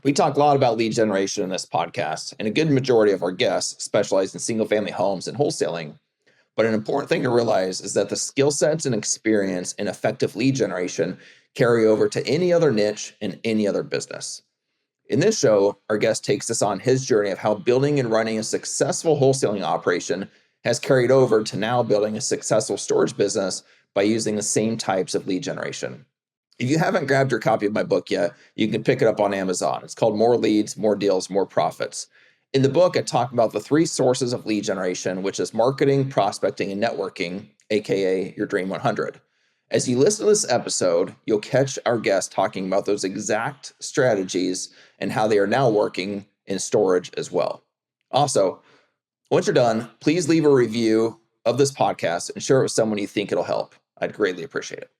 We talk a lot about lead generation in this podcast, and a good majority of our guests specialize in single-family homes and wholesaling. But an important thing to realize is that the skill sets and experience in effective lead generation carry over to any other niche in any other business. In this show, our guest takes us on his journey of how building and running a successful wholesaling operation has carried over to now building a successful storage business by using the same types of lead generation. If you haven't grabbed your copy of my book yet, you can pick it up on Amazon. It's called More Leads, More Deals, More Profits. In the book, I talk about the three sources of lead generation, which is marketing, prospecting, and networking, aka your Dream 100. As you listen to this episode, you'll catch our guest talking about those exact strategies and how they are now working in storage as well. Also, once you're done, please leave a review of this podcast and share it with someone you think it'll help. I'd greatly appreciate it.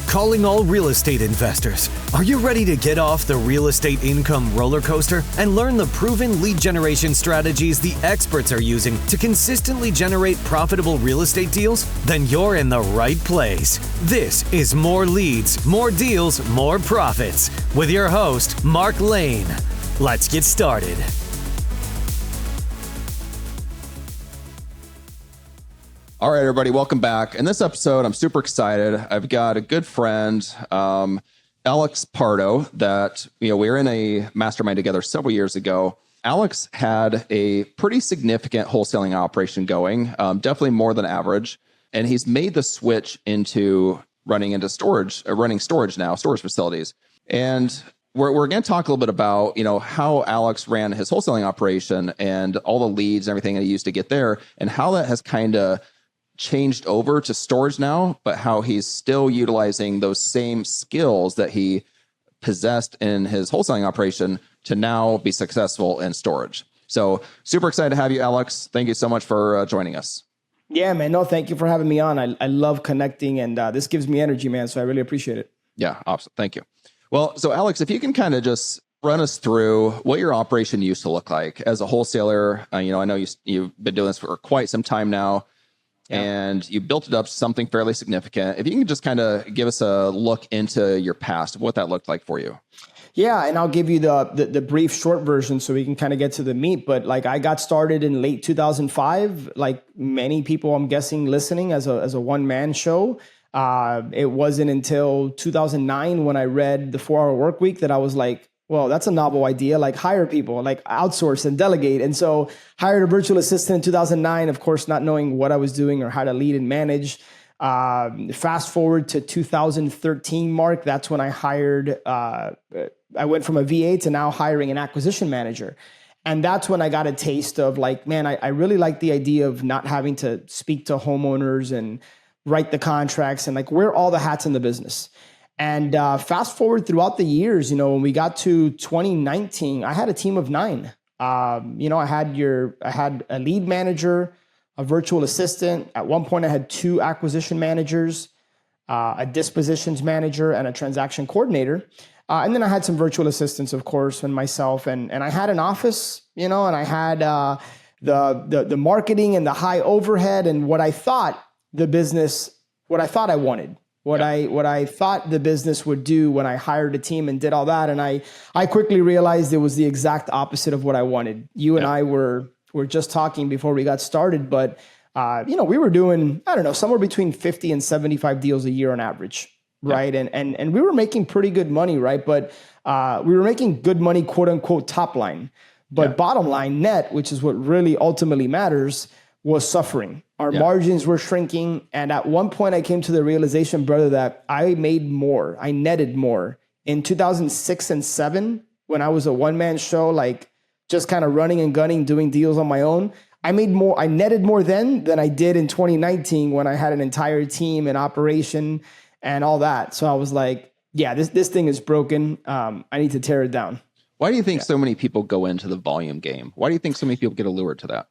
Calling all real estate investors. Are you ready to get off the real estate income roller coaster and learn the proven lead generation strategies the experts are using to consistently generate profitable real estate deals? Then you're in the right place. This is More Leads, More Deals, More Profits with your host, Mark Lane. Let's get started. All right, everybody, welcome back. In this episode, I'm super excited. I've got a good friend, Alex Pardo, that we were in a mastermind together several years ago. Alex had a pretty significant wholesaling operation going, definitely more than average, and he's made the switch into running storage now, storage facilities. And we're going to talk a little bit about how Alex ran his wholesaling operation and all the leads and everything that he used to get there, and how that has kind of changed over to storage now, but how he's still utilizing those same skills that he possessed in his wholesaling operation to now be successful in storage. So super excited to have you, Alex. Thank you so much for joining us. Yeah, man. No, thank you for having me on. I love connecting, and this gives me energy, man. So I really appreciate it. Yeah, awesome. Thank you. Well, so Alex, if you can kind of just run us through what your operation used to look like as a wholesaler. I know you've been doing this for quite some time now. Yeah. And you built it up to something fairly significant. If you can just kind of give us a look into your past, what that looked like for you. Yeah, and I'll give you the brief short version so we can kind of get to the meat. But like I got started in late 2005, like many people I'm guessing listening as a one-man show. It wasn't until 2009 when I read The 4 Hour Work Week that I was like, well, that's a novel idea, like hire people, like outsource and delegate. And so hired a virtual assistant in 2009, of course, not knowing what I was doing or how to lead and manage. Fast forward to 2013, Mark, that's when I hired, I went from a VA to now hiring an acquisition manager. And that's when I got a taste of like, man, I really like the idea of not having to speak to homeowners and write the contracts and like wear all the hats in the business. And fast forward throughout the years, when we got to 2019, I had a team of 9. I had a lead manager, a virtual assistant. At one point, I had 2 acquisition managers, a dispositions manager, and a transaction coordinator. And then I had some virtual assistants, of course, and myself. And I had an office, and I had the marketing and the high overhead and what I thought I wanted. What I thought the business would do when I hired a team and did all that. And I quickly realized it was the exact opposite of what I wanted. You and I were just talking before we got started, but we were doing, somewhere between 50 and 75 deals a year on average, right? Yeah. And we were making pretty good money, right? But we were making good money, quote unquote, top line. But bottom line net, which is what really ultimately matters, was suffering. Our margins were shrinking. And at one point I came to the realization, brother, that I netted more in 2006 and 2007 when I was a one-man show, like just kind of running and gunning, doing deals on my own. I netted more then than I did in 2019 when I had an entire team and operation and all that. So I was like, yeah, this thing is broken. I need to tear it down. Why do you think so many people go into the volume game? Why do you think so many people get allured to that?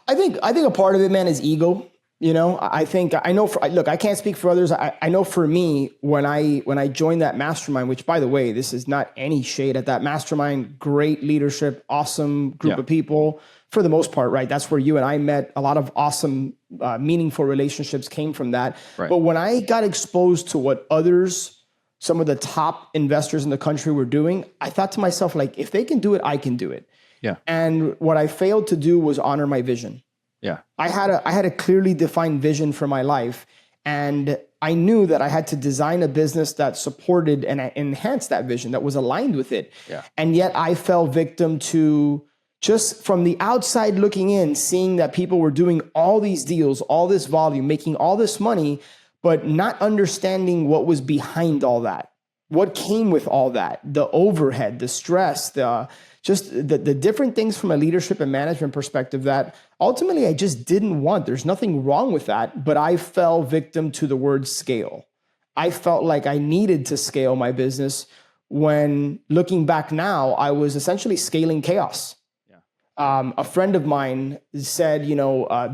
I think a part of it, man, is ego. I can't speak for others. I know for me, when I joined that mastermind, which by the way, this is not any shade at that mastermind, great leadership, awesome group of people for the most part, right? That's where you and I met. A lot of awesome, meaningful relationships came from that. Right. But when I got exposed to what others some of the top investors in the country were doing, I thought to myself, like, if they can do it, I can do it. Yeah. And what I failed to do was honor my vision. Yeah. I had a clearly defined vision for my life. And I knew that I had to design a business that supported and enhanced that vision, that was aligned with it. Yeah. And yet I fell victim to, just from the outside looking in, seeing that people were doing all these deals, all this volume, making all this money, but not understanding what was behind all that, what came with all that, the overhead, the stress, the different things from a leadership and management perspective that ultimately I just didn't want. There's nothing wrong with that, but I fell victim to the word scale. I felt like I needed to scale my business when, looking back now, I was essentially scaling chaos. A friend of mine said,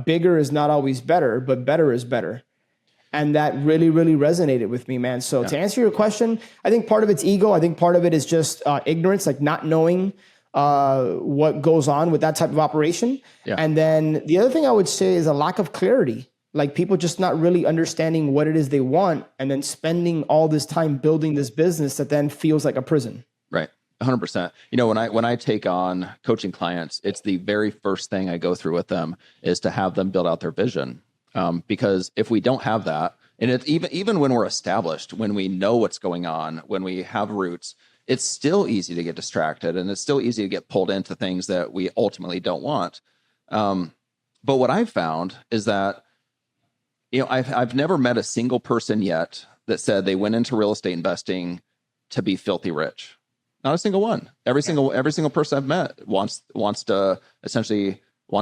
bigger is not always better, but better is better. And that really, really resonated with me, man. So to answer your question, I think part of it's ego. I think part of it is just ignorance, like not knowing what goes on with that type of operation. Yeah. And then the other thing I would say is a lack of clarity, like people just not really understanding what it is they want and then spending all this time building this business that then feels like a prison. Right. 100%. When I take on coaching clients, it's the very first thing I go through with them is to have them build out their vision. Because if we don't have that, and it's even when we're established, when we know what's going on, when we have roots, it's still easy to get distracted and it's still easy to get pulled into things that we ultimately don't want. But what I've found is that, I've never met a single person yet that said they went into real estate investing to be filthy rich. Not a single one. Every single person I've met wants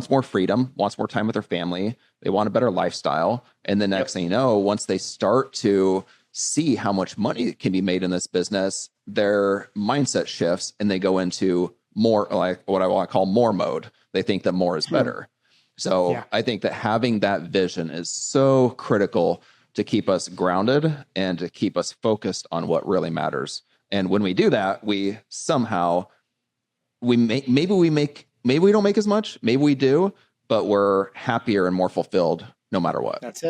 more freedom, wants more time with their family. They want a better lifestyle. And the next thing you know, once they start to see how much money can be made in this business, their mindset shifts and they go into more, like what I want to call more mode. They think that more is better. So I think that having that vision is so critical to keep us grounded and to keep us focused on what really matters. And when we do that, we somehow, maybe we don't make as much, maybe we do, but we're happier and more fulfilled no matter what. That's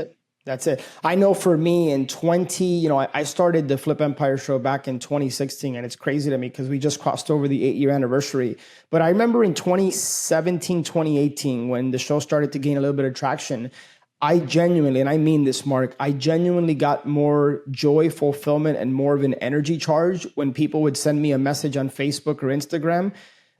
it. I know for me in I started the Flip Empire show back in 2016, and it's crazy to me because we just crossed over the 8-year anniversary. But I remember in 2017, 2018, when the show started to gain a little bit of traction, I genuinely, and I mean this, Mark, I genuinely got more joy, fulfillment, and more of an energy charge when people would send me a message on Facebook or Instagram,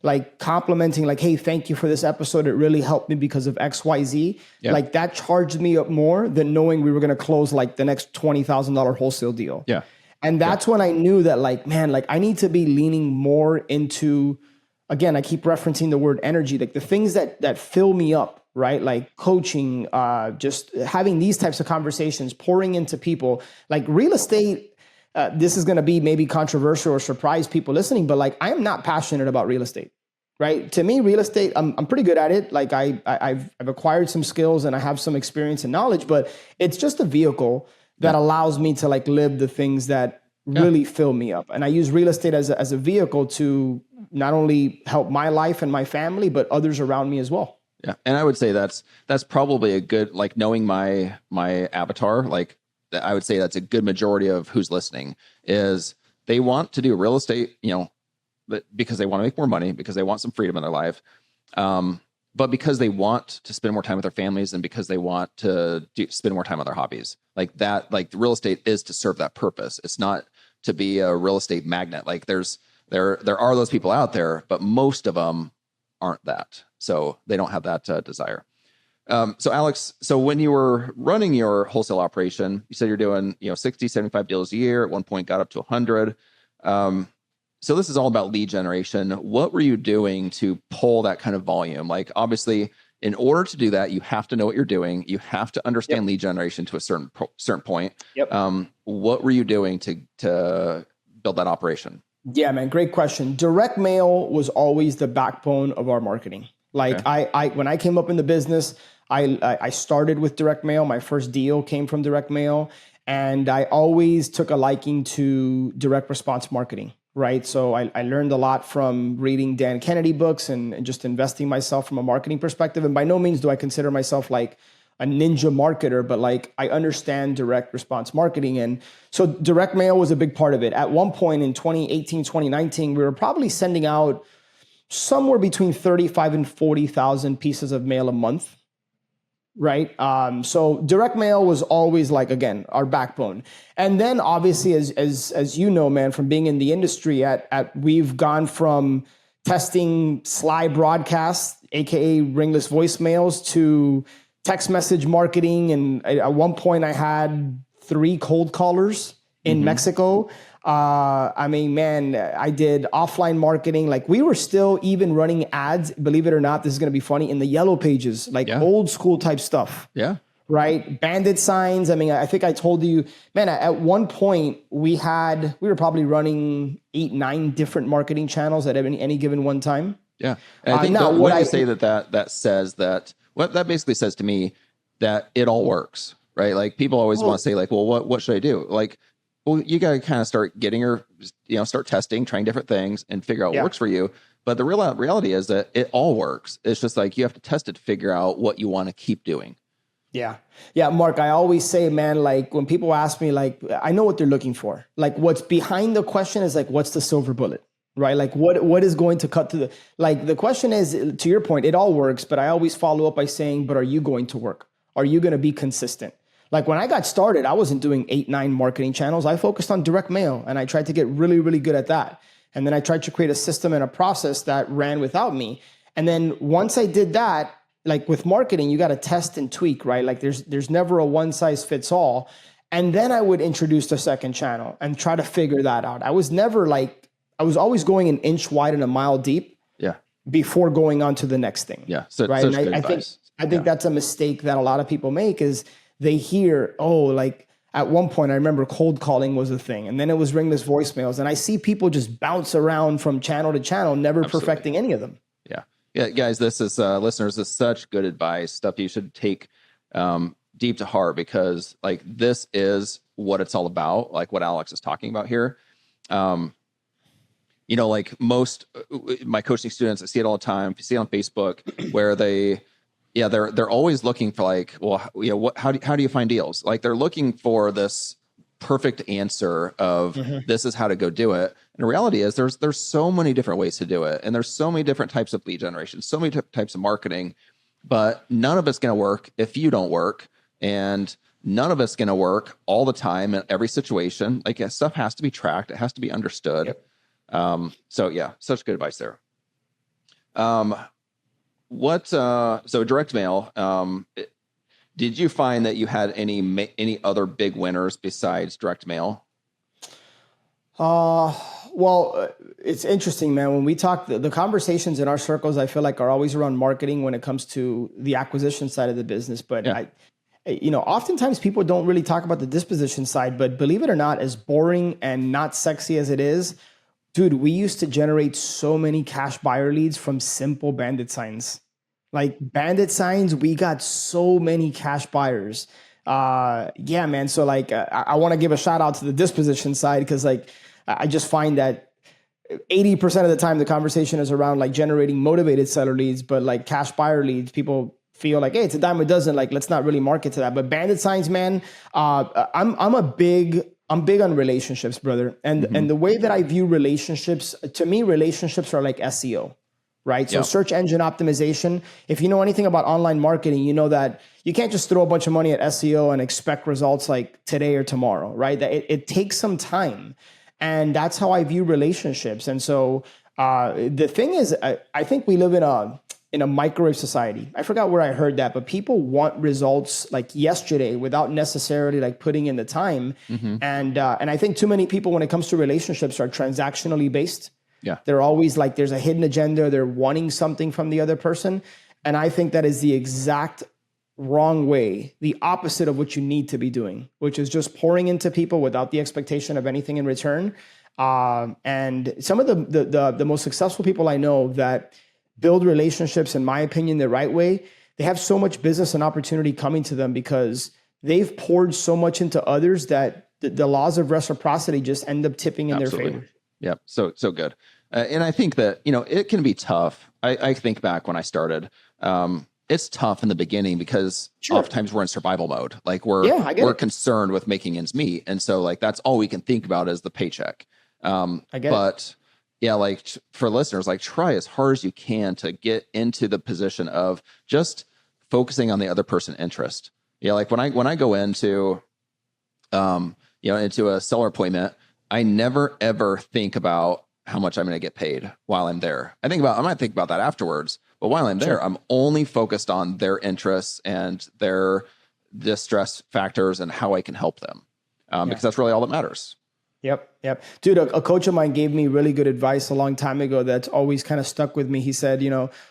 like complimenting, like, hey, thank you for this episode. It really helped me because of XYZ. Yeah. Like that charged me up more than knowing we were going to close like the next $20,000 wholesale deal. Yeah. And that's when I knew that, like, man, like I need to be leaning more into, again, I keep referencing the word energy, like the things that fill me up, right? Like coaching, just having these types of conversations, pouring into people. Like real estate, this is going to be maybe controversial or surprise people listening, but like I am not passionate about real estate, right? To me, real estate, I'm pretty good at it. Like I've acquired some skills and I have some experience and knowledge, but it's just a vehicle that allows me to like live the things that really fill me up. And I use real estate as a vehicle to not only help my life and my family, but others around me as well. Yeah. And I would say that's probably a good, like knowing my avatar, like I would say that's a good majority of who's listening is they want to do real estate, because they want to make more money, because they want some freedom in their life. But because they want to spend more time with their families and because they want to spend more time on their hobbies like that, like real estate is to serve that purpose. It's not to be a real estate magnet. Like there are those people out there, but most of them aren't that. So they don't have that desire. So Alex, when you were running your wholesale operation, you said you're doing, 60, 75 deals a year. At one point got up to 100. So this is all about lead generation. What were you doing to pull that kind of volume? Like obviously in order to do that, you have to know what you're doing. You have to understand lead generation to a certain point. What were you doing to build that operation? Yeah, man. Great question. Direct mail was always the backbone of our marketing. Like I when I came up in the business, I started with direct mail. My first deal came from direct mail, and I always took a liking to direct response marketing, right? So I learned a lot from reading Dan Kennedy books and just investing myself from a marketing perspective. And by no means do I consider myself like ninja marketer, but like I understand direct response marketing. And so direct mail was a big part of it. At one point in 2018, 2019, we were probably sending out somewhere between 35 and 40,000 pieces of mail a month. Right. So direct mail was always like, again, our backbone. And then obviously, as you know, man, from being in the industry we've gone from testing sly broadcasts, AKA ringless voicemails, to text message marketing. And at one point I had 3 cold callers in Mexico. I mean, man, I did offline marketing. Like we were still even running ads, believe it or not, this is going to be funny, in the yellow pages, like old school type stuff. Yeah. Right. Bandit signs. I mean, I think I told you, man, at one point we were probably running 8, 9 different marketing channels at any given one time. Yeah. And I think when you say that says that, what that basically says to me that it all works, right? Like people always want to say like, well, what should I do? Like, well, you got to kind of start start testing, trying different things and figure out what works for you. But the reality is that it all works. It's just like you have to test it to figure out what you want to keep doing. Yeah. Yeah. Mark, I always say, man, like when people ask me, like, I know what they're looking for. Like what's behind the question is like, what's the silver bullet, right? Like what is going to cut to the question is, to your point, it all works. But I always follow up by saying, but are you going to work? Are you going to be consistent? Like when I got started, I wasn't doing 8, 9 marketing channels. I focused on direct mail and I tried to get really, really good at that. And then I tried to create a system and a process that ran without me. And then once I did that, like with marketing, you got to test and tweak, right? Like there's never a one size fits all. And then I would introduce the second channel and try to figure that out. I was always going an inch wide and a mile deep before going on to the next thing. Yeah. So, right. And I think that's a mistake that a lot of people make is they hear, oh, like at one point I remember cold calling was a thing and then it was ringless voicemails. And I see people just bounce around from channel to channel, never perfecting any of them. Yeah. Yeah, guys, this is listeners, this is such good advice, stuff you should take deep to heart because like this is what it's all about, like what Alex is talking about here. Like most my coaching students, I see it all the time. You see it on Facebook where they're always looking for like, well, how do you find deals? Like they're looking for this perfect answer of this is how to go do it. And the reality is there's so many different ways to do it. And there's so many different types of lead generation, so many types of marketing, but none of it's going to work if you don't work. And none of it's going to work all the time in every situation. Like stuff has to be tracked. It has to be understood. Yep. Such good advice there. So direct mail, did you find that you had any other big winners besides direct mail? Well, it's interesting, man. When we talk, the conversations in our circles, I feel like are always around marketing when it comes to the acquisition side of the business. But oftentimes people don't really talk about the disposition side, but believe it or not, as boring and not sexy as it is, dude, we used to generate so many cash buyer leads from simple bandit signs. Like bandit signs, we got so many cash buyers. Man. So like, I want to give a shout out to the disposition side because like, I just find that 80% of the time the conversation is around like generating motivated seller leads, but like cash buyer leads, people feel like, hey, it's a dime a dozen. Like, let's not really market to that. But bandit signs, man, I'm big on relationships, brother. And the way that I view relationships, to me, relationships are like SEO, right? So search engine optimization. If you know anything about online marketing, you know that you can't just throw a bunch of money at SEO and expect results like today or tomorrow, right? That it takes some time. And that's how I view relationships. And so the thing is, I think we live in a microwave society. I forgot where I heard that, but people want results like yesterday without necessarily like putting in the time. And I think too many people when it comes to relationships are transactionally based. Yeah. They're always like, there's a hidden agenda. They're wanting something from the other person. And I think that is the exact wrong way, the opposite of what you need to be doing, which is just pouring into people without the expectation of anything in return. And some of the most successful people I know that build relationships, in my opinion, the right way, they have so much business and opportunity coming to them because they've poured so much into others that the laws of reciprocity just end up tipping in their favor. Yeah. So good. And I think that, it can be tough. I think back when I started, it's tough in the beginning because oftentimes we're in survival mode. Like we're concerned with making ends meet. And so like, that's all we can think about is the paycheck. But yeah, like for listeners, like try as hard as you can to get into the position of just focusing on the other person's interest. Yeah. Like when I go into, into a seller appointment, I never ever think about how much I'm going to get paid while I'm there. I might think about that afterwards, but while I'm there, I'm only focused on their interests and their distress factors and how I can help them. Because that's really all that matters. Yep. Dude, a coach of mine gave me really good advice a long time ago that's always kind of stuck with me. He said,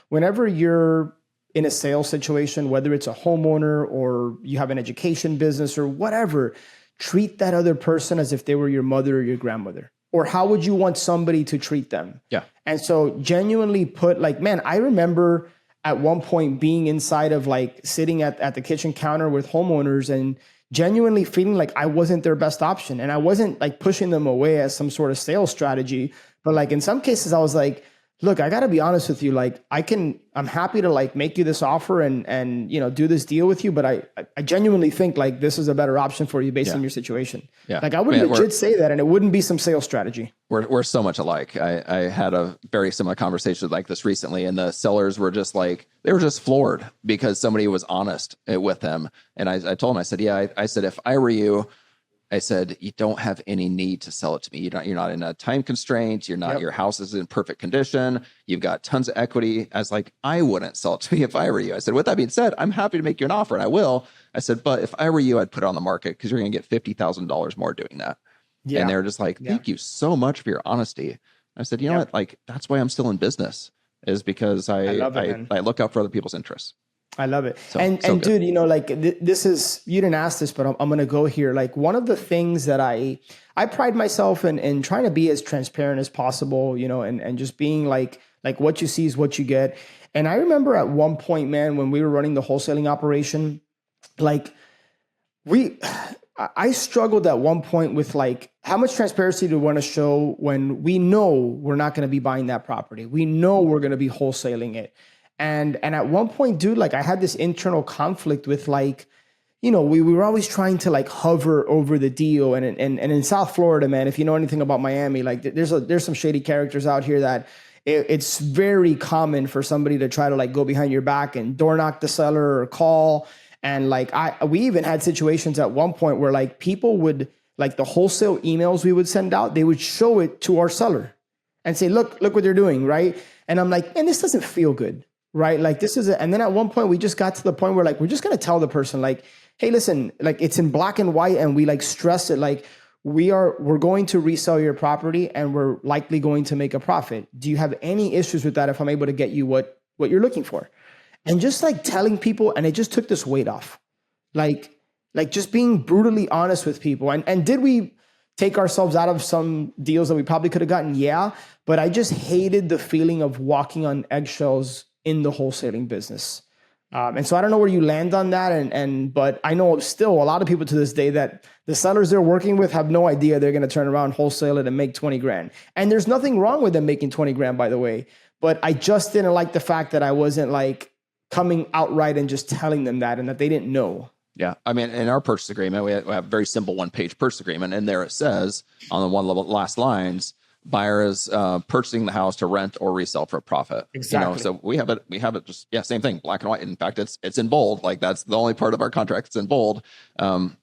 whenever you're in a sales situation, whether it's a homeowner or you have an education business or whatever, treat that other person as if they were your mother or your grandmother. Or how would you want somebody to treat them? Yeah. And so genuinely put like, man, I remember at one point being inside of like sitting at the kitchen counter with homeowners and genuinely feeling like I wasn't their best option. And I wasn't like pushing them away as some sort of sales strategy. But like in some cases I was like, look, I got to be honest with you. Like I'm happy to like make you this offer and do this deal with you. But I genuinely think like this is a better option for you based on your situation. Yeah. Like I would legit say that and it wouldn't be some sales strategy. We're so much alike. I had a very similar conversation like this recently and the sellers were just like, they were just floored because somebody was honest with them. And I told them, I said, I said, if I were you, I said, you don't have any need to sell it to me. You're not in a time constraint. You're not, your house is in perfect condition. You've got tons of equity. I was like, I wouldn't sell it to me if I were you. I said, with that being said, I'm happy to make you an offer and I will. I said, but if I were you, I'd put it on the market because you're going to get $50,000 more doing that. Yeah. And they're just like, thank you so much for your honesty. I said, you know what? Like, that's why I'm still in business is because I look out for other people's interests. I love it. And dude, like this is, you didn't ask this, but I'm going to go here. Like one of the things that I pride myself in trying to be as transparent as possible, and just being like what you see is what you get. And I remember at one point, man, when we were running the wholesaling operation, like I struggled at one point with like, how much transparency do we want to show when we know we're not going to be buying that property? We know we're going to be wholesaling it. And at one point, dude, like I had this internal conflict with like, we were always trying to like hover over the deal. And in South Florida, man, if you know anything about Miami, like there's some shady characters out here that it's very common for somebody to try to like go behind your back and door knock the seller or call. And like we even had situations at one point where like people would like the wholesale emails we would send out, they would show it to our seller and say, look what they're doing. Right. And I'm like, man, this doesn't feel good. Right. Like this is and then at one point we just got to the point where like, we're just going to tell the person like, hey, listen, like it's in black and white and we like stress it. Like we're going to resell your property and we're likely going to make a profit. Do you have any issues with that? If I'm able to get you what you're looking for? And just like telling people, and it just took this weight off, like just being brutally honest with people. And did we take ourselves out of some deals that we probably could have gotten? Yeah. But I just hated the feeling of walking on eggshells in the wholesaling business. And so I don't know where you land on that. But I know still a lot of people to this day that the sellers they're working with have no idea they're going to turn around, wholesale it and make 20 grand. And there's nothing wrong with them making 20 grand, by the way. But I just didn't like the fact that I wasn't like coming outright and just telling them that and that they didn't know. Yeah. I mean, in our purchase agreement, we have a very simple one-page purchase agreement. And there it says on the last lines, buyer is purchasing the house to rent or resell for a profit. Exactly. So we have it just, same thing, black and white. In fact, it's in bold. Like that's the only part of our contract that's in bold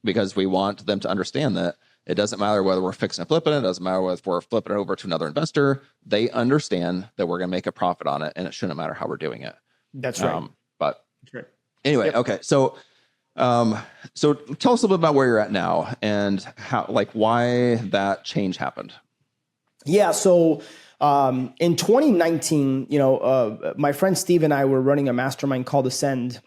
because we want them to understand that it doesn't matter whether we're fixing and flipping it. It doesn't matter whether we're flipping it over to another investor. They understand that we're going to make a profit on it and it shouldn't matter how we're doing it. That's right. But that's right. Anyway, okay. So tell us a little bit about where you're at now and how, like why that change happened. Yeah. So in 2019, my friend Steve and I were running a mastermind called Ascend,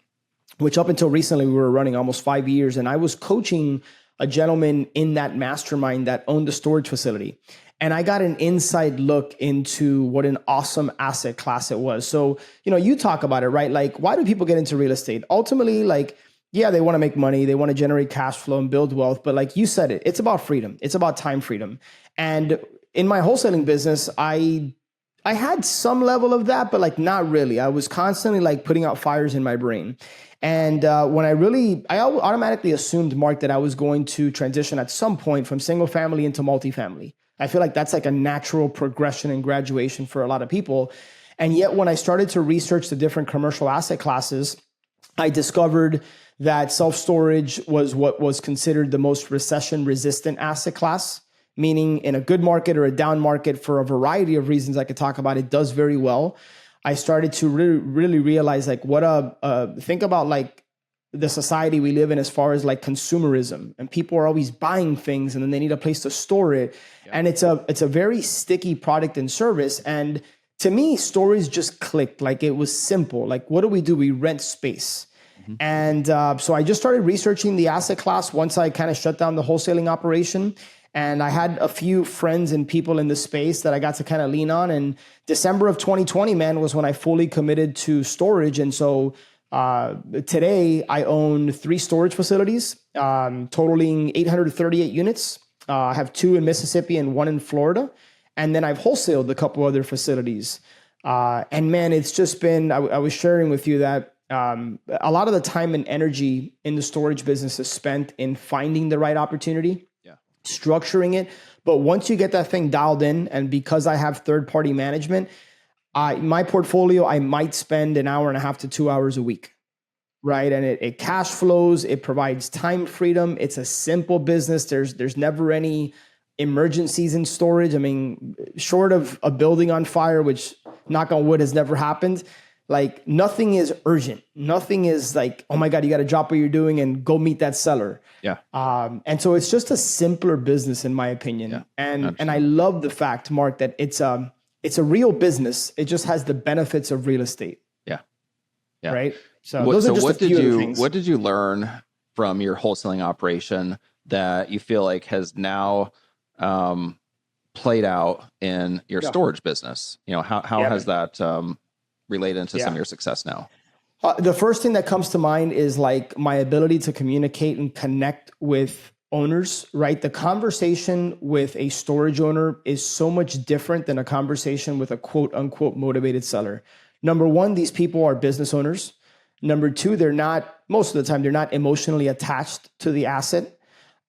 which up until recently we were running almost 5 years. And I was coaching a gentleman in that mastermind that owned the storage facility. And I got an inside look into what an awesome asset class it was. So, you talk about it, right? Like, why do people get into real estate? Ultimately, like, yeah, they want to make money. They want to generate cash flow and build wealth. But like you said it's about freedom. It's about time freedom. And in my wholesaling business, I I had some level of that, but like not really. I was constantly like putting out fires in my brain. And when I automatically assumed, Mark, that I was going to transition at some point from single family into multifamily. I feel like that's like a natural progression and graduation for a lot of people. And yet when I started to research the different commercial asset classes, I discovered that self-storage was what was considered the most recession-resistant asset class, meaning in a good market or a down market, for a variety of reasons I could talk about, it does very well. I started to really realize like think about like the society we live in as far as like consumerism, and people are always buying things and then they need a place to store it. Yeah. And it's a very sticky product and service. And to me, storage just clicked. Like it was simple. Like, what do? We rent space. Mm-hmm. And so I just started researching the asset class once I kind of shut down the wholesaling operation. And I had a few friends and people in the space that I got to kind of lean on. And December of 2020, man, was when I fully committed to storage. And so today I own 3 storage facilities, totaling 838 units. I have 2 in Mississippi and 1 in Florida. And then I've wholesaled a couple other facilities. And man, it's just been, I was sharing with you that a lot of the time and energy in the storage business is spent in finding the right opportunity, structuring it. But once you get that thing dialed in, and because I have third-party management, my portfolio, I might spend an hour and a half to 2 hours a week, right? And it cash flows, it provides time freedom. It's a simple business. There's never any emergencies in storage. I mean, short of a building on fire, which knock on wood has never happened, like nothing is urgent. Nothing is like, oh my God, you got to drop what you're doing and go meet that seller. Yeah. And so it's just a simpler business in my opinion. Yeah, and I love the fact, Mark, that it's a real business. It just has the benefits of real estate. Yeah. Yeah. Right. So those are just a few of the things. What did you learn from your wholesaling operation that you feel like has now played out in your storage business? You know, how has that relate into some of your success now? The first thing that comes to mind is like my ability to communicate and connect with owners, right? The conversation with a storage owner is so much different than a conversation with a quote unquote motivated seller. Number one, these people are business owners. Number two, most of the time, they're not emotionally attached to the asset.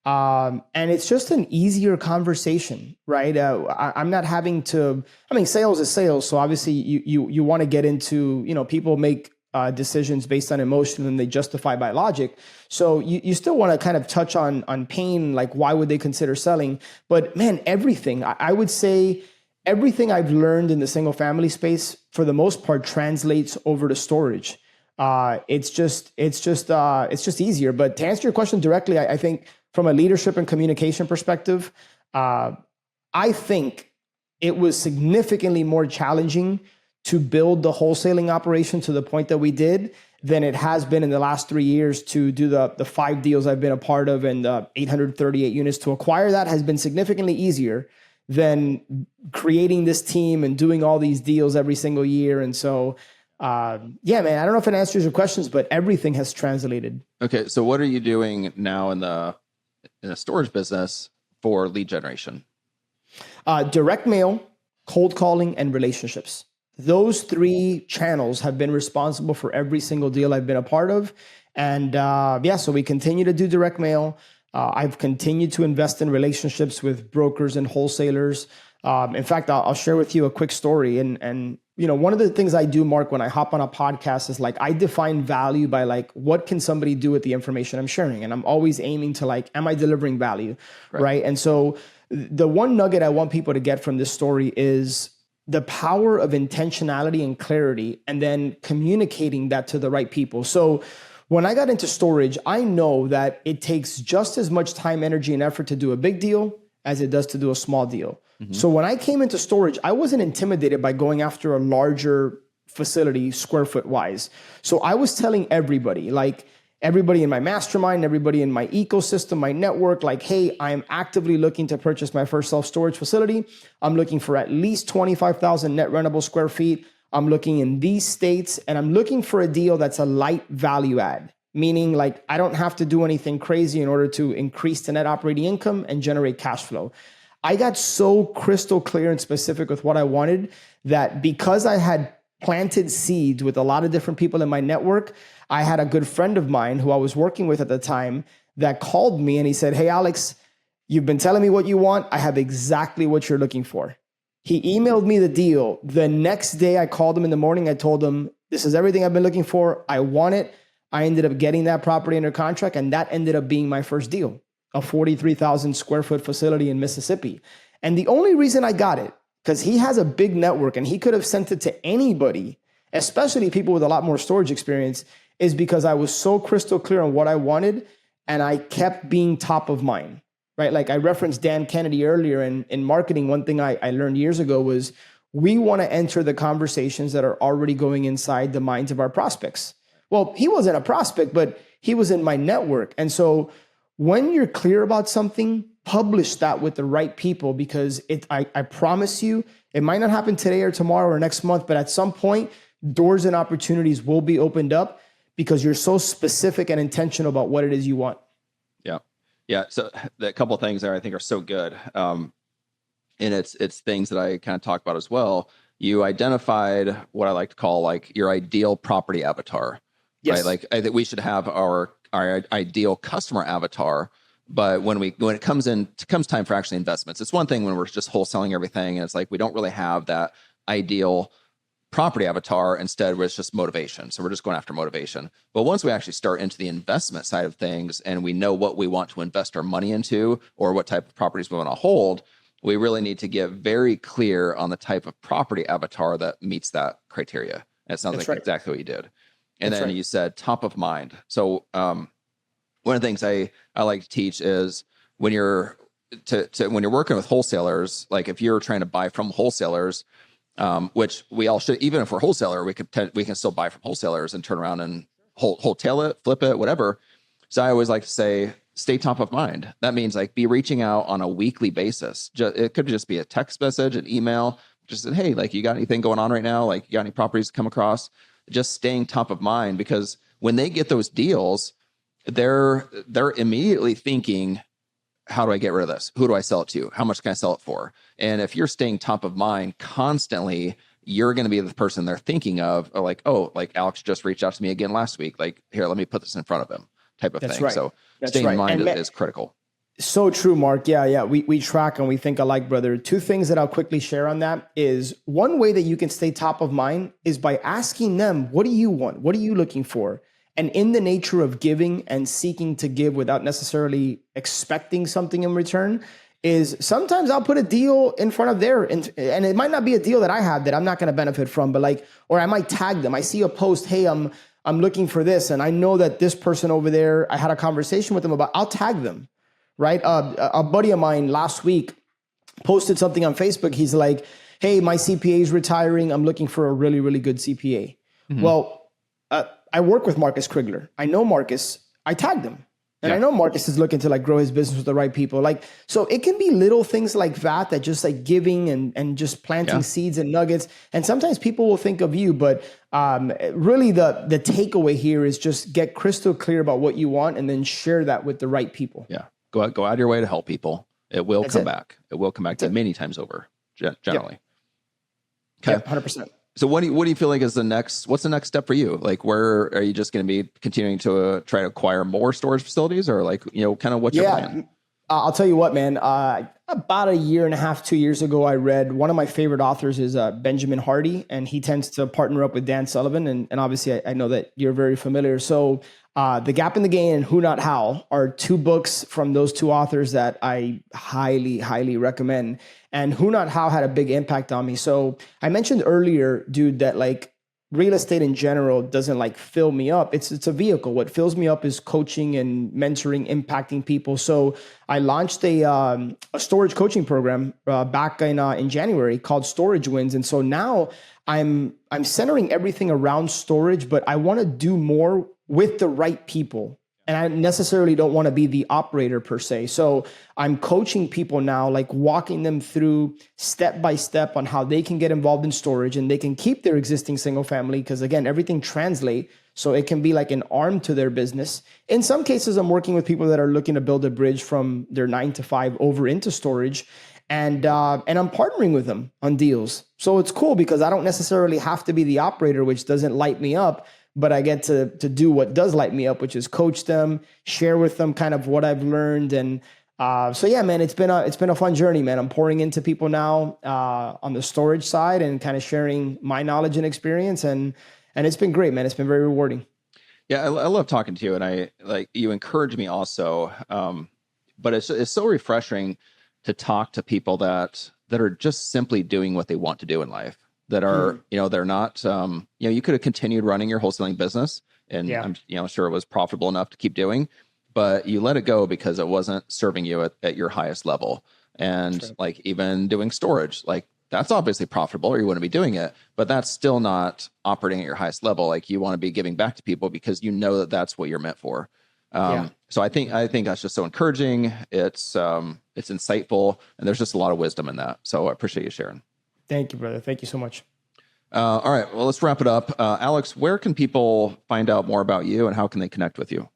And it's just an easier conversation, right? I'm not having to, sales is sales. So obviously you want to get into, people make decisions based on emotion and they justify by logic. So you still want to kind of touch on pain, like why would they consider selling? But man, everything, I would say everything I've learned in the single family space for the most part translates over to storage. It's just easier. But to answer your question directly, I think from a leadership and communication perspective, I think it was significantly more challenging to build the wholesaling operation to the point that we did than it has been in the last 3 years to do the 5 deals I've been a part of and the 838 units. To acquire that has been significantly easier than creating this team and doing all these deals every single year. And so, man, I don't know if it answers your questions, but everything has translated. Okay. So what are you doing now in the storage business for lead generation? Direct mail, cold calling, and relationships. Those 3 channels have been responsible for every single deal I've been a part of. And so we continue to do direct mail. I've continued to invest in relationships with brokers and wholesalers. In fact, I'll share with you a quick story. And one of the things I do, Mark, when I hop on a podcast is like, I define value by like, what can somebody do with the information I'm sharing? And I'm always aiming to like, am I delivering value? Right. And so the one nugget I want people to get from this story is the power of intentionality and clarity, and then communicating that to the right people. So when I got into storage, I know that it takes just as much time, energy, and effort to do a big deal as it does to do a small deal. Mm-hmm. So when I came into storage, I wasn't intimidated by going after a larger facility square foot wise. So I was telling everybody, like everybody in my mastermind, everybody in my ecosystem, my network, like, hey, I am actively looking to purchase my first self-storage facility. I'm looking for at least 25,000 net rentable square feet. I'm looking in these states, and I'm looking for a deal that's a light value add, meaning like I don't have to do anything crazy in order to increase the net operating income and generate cash flow. I got so crystal clear and specific with what I wanted that because I had planted seeds with a lot of different people in my network, I had a good friend of mine who I was working with at the time that called me and he said, "Hey, Alex, you've been telling me what you want. I have exactly what you're looking for." He emailed me the deal. The next day I called him in the morning. I told him, "This is everything I've been looking for. I want it." I ended up getting that property under contract, and that ended up being my first deal, a 43,000 square foot facility in Mississippi. And the only reason I got it, because he has a big network and he could have sent it to anybody, especially people with a lot more storage experience, is because I was so crystal clear on what I wanted and I kept being top of mind, right? Like I referenced Dan Kennedy earlier, and in marketing, one thing I learned years ago was we want to enter the conversations that are already going inside the minds of our prospects. Well, he wasn't a prospect, but he was in my network. And so when you're clear about something, publish that with the right people, because I promise you, it might not happen today or tomorrow or next month, but at some point, doors and opportunities will be opened up because you're so specific and intentional about what it is you want. Yeah. Yeah. So a couple of things there I think are so good. And it's things that I kind of talk about as well. You identified what I like to call like your ideal property avatar. Yes. Right? Like I think we should have our ideal customer avatar, but when it comes time for actually investments, it's one thing when we're just wholesaling everything, and it's like we don't really have that ideal property avatar. Instead, it's just motivation. So we're just going after motivation. But once we actually start into the investment side of things, and we know what we want to invest our money into, or what type of properties we want to hold, we really need to get very clear on the type of property avatar that meets that criteria. And it sounds like exactly what you did. And then you said top of mind. So one of the things I like to teach is when you're when you're working with wholesalers, like if you're trying to buy from wholesalers, which we all should, even if we're wholesaler, we can still buy from wholesalers and turn around and wholesale it, flip it, whatever. So I always like to say, stay top of mind. That means like be reaching out on a weekly basis. It could just be a text message, an email, just said, "Hey, like you got anything going on right now? Like you got any properties come across?" Just staying top of mind, because when they get those deals, they're immediately thinking, how do I get rid of this? Who do I sell it to? How much can I sell it for? And if you're staying top of mind constantly, you're going to be the person they're thinking of, or like, oh, like Alex just reached out to me again last week. Like, here, let me put this in front of him, type of thing. Right. So staying in mind is critical. So true, Mark. Yeah. We track and we think alike, brother. Two things that I'll quickly share on that is, one way that you can stay top of mind is by asking them, what do you want? What are you looking for? And in the nature of giving and seeking to give without necessarily expecting something in return, is sometimes I'll put a deal in front of their, and it might not be a deal that I have that I'm not going to benefit from, but like, or I might tag them. I see a post, "Hey, I'm looking for this." And I know that this person over there, I had a conversation with them about, I'll tag them. Right? A buddy of mine last week posted something on Facebook. He's like, "Hey, my CPA is retiring. I'm looking for a really, really good CPA." Mm-hmm. Well, I work with Marcus Krigler. I know Marcus. I tagged him. And I know Marcus is looking to like grow his business with the right people. Like, so it can be little things like that just like giving and just planting seeds and nuggets. And sometimes people will think of you, but really the takeaway here is just get crystal clear about what you want and then share that with the right people. Yeah. Go out of your way to help people. It will come back. It will come back to many times over, generally. Okay. 100%. So what do you feel like is what's the next step for you? Like, where are you just going to be continuing to try to acquire more storage facilities, or like, kind of what's your plan? I'll tell you what, man, about a year and a half, 2 years ago, I read one of my favorite authors is Benjamin Hardy, and he tends to partner up with Dan Sullivan. And obviously I know that you're very familiar. So The Gap in the Gain and Who Not How are two books from those two authors that I highly, highly recommend. And Who Not How had a big impact on me. So I mentioned earlier, dude, that like real estate in general doesn't like fill me up. It's a vehicle. What fills me up is coaching and mentoring, impacting people. So I launched a storage coaching program back in January called Storage Wins. And so now I'm centering everything around storage, but I want to do more with the right people. And I necessarily don't want to be the operator per se. So I'm coaching people now, like walking them through step by step on how they can get involved in storage and they can keep their existing single family. Because again, everything translates. So it can be like an arm to their business. In some cases, I'm working with people that are looking to build a bridge from their 9 to 5 over into storage. and I'm partnering with them on deals. So it's cool because I don't necessarily have to be the operator, which doesn't light me up, but I get to do what does light me up, which is coach them, share with them kind of what I've learned. And so yeah, man, it's been a fun journey, man. I'm pouring into people now on the storage side and kind of sharing my knowledge and experience, and it's been great, man. It's been very rewarding. Yeah, I love talking to you, and I like you encourage me also. But it's so refreshing to talk to people that are just simply doing what they want to do in life. That are, they're not, you could have continued running your wholesaling business, and I'm sure it was profitable enough to keep doing, but you let it go because it wasn't serving you at your highest level. And like even doing storage, like that's obviously profitable or you wouldn't be doing it, but that's still not operating at your highest level. Like you want to be giving back to people because you know that that's what you're meant for. So I think that's just so encouraging. It's insightful, and there's just a lot of wisdom in that. So I appreciate you sharing. Thank you, brother. Thank you so much. All right. Well, let's wrap it up. Alex, where can people find out more about you and how can they connect with you?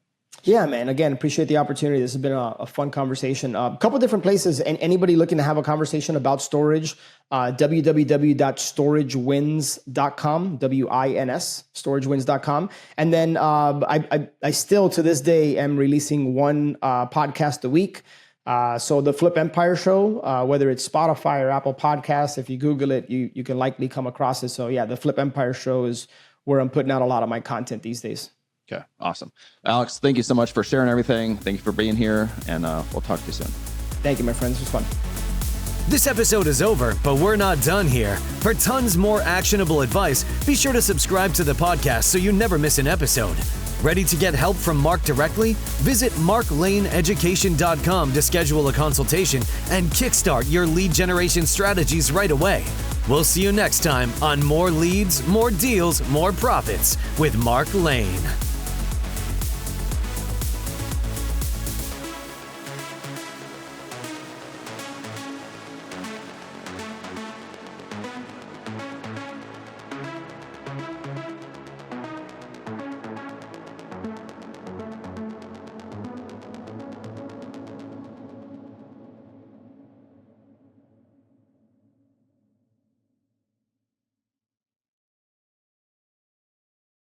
Yeah, man. Again, appreciate the opportunity. This has been a fun conversation. A couple different places. And anybody looking to have a conversation about storage, www.storagewins.com, WINS, storagewins.com. And then I still, to this day, am releasing one podcast a week. So the Flip Empire Show, whether it's Spotify or Apple Podcasts, if you Google it, you can likely come across it. So yeah, the Flip Empire Show is where I'm putting out a lot of my content these days. Okay, awesome. Alex, thank you so much for sharing everything. Thank you for being here, and we'll talk to you soon. Thank you, my friend. This was fun. This episode is over, but we're not done here. For tons more actionable advice, be sure to subscribe to the podcast so you never miss an episode. Ready to get help from Mark directly? Visit marklaneeducation.com to schedule a consultation and kickstart your lead generation strategies right away. We'll see you next time on More Leads, More Deals, More Profits with Mark Lane.